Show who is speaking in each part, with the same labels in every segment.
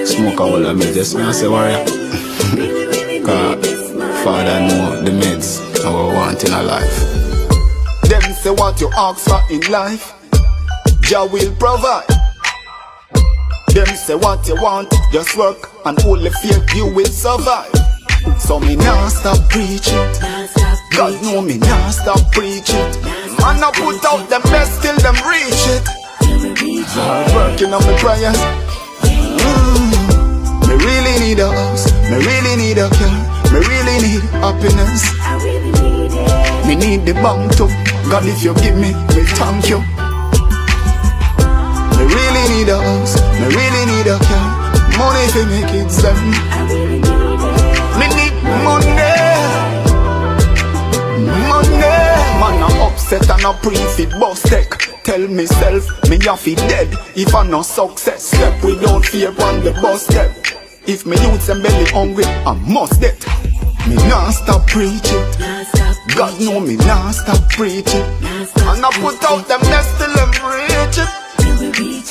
Speaker 1: Smoke a whole of me, just me I say warrior. Cause Father know the meds our want in our life.
Speaker 2: Them say what you ask for in life, Jah will provide. Them say what you want, just work and only faith you will survive. So me nah stop preaching, God know me nah stop preaching. Man I put out them best till them reach it. Hard working on my prayers. Me really need a house, me really need a car, me really need happiness. Me need the bank too, God if you give me thank you. Me really need a house, me really need a car, money to make it them. Me need money, money. Man I'm upset and I pre-fit bus tech. Tell myself, me have it dead if I no success. Step without fear on the bus step. If me youths and belly hungry, I must dead. Me nah stop preaching, God know me nah stop preaching. And I put out them best till them reach it.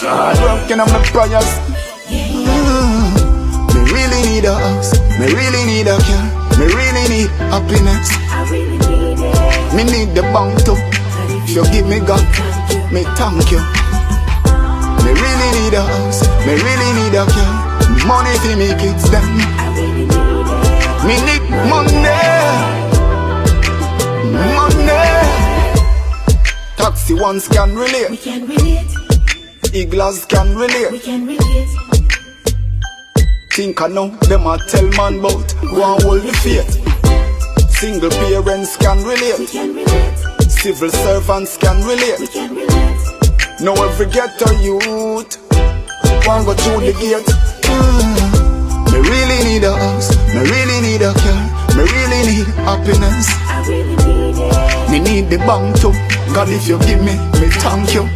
Speaker 2: Hard working on my prayers. Me really need a house, me really need a car, me really need happiness. Me need the bank too, if you give me God, me thank you. Me really need a house, me really need a car, money to make it them. Me need money, money. Taxi ones can relate,
Speaker 3: we can relate.
Speaker 2: Eagles can relate,
Speaker 3: We can relate.
Speaker 2: think I know them a tell man bout, go and hold the faith. Single parents can
Speaker 3: We
Speaker 2: relate,
Speaker 3: can relate.
Speaker 2: civil servants can
Speaker 3: We
Speaker 2: relate.
Speaker 3: can relate.
Speaker 2: Now every ghetto youth want go through the gate. Me really need a house, me really need a car, me really need happiness.
Speaker 3: I really need it.
Speaker 2: Me need the bank too, God if you give me thank you.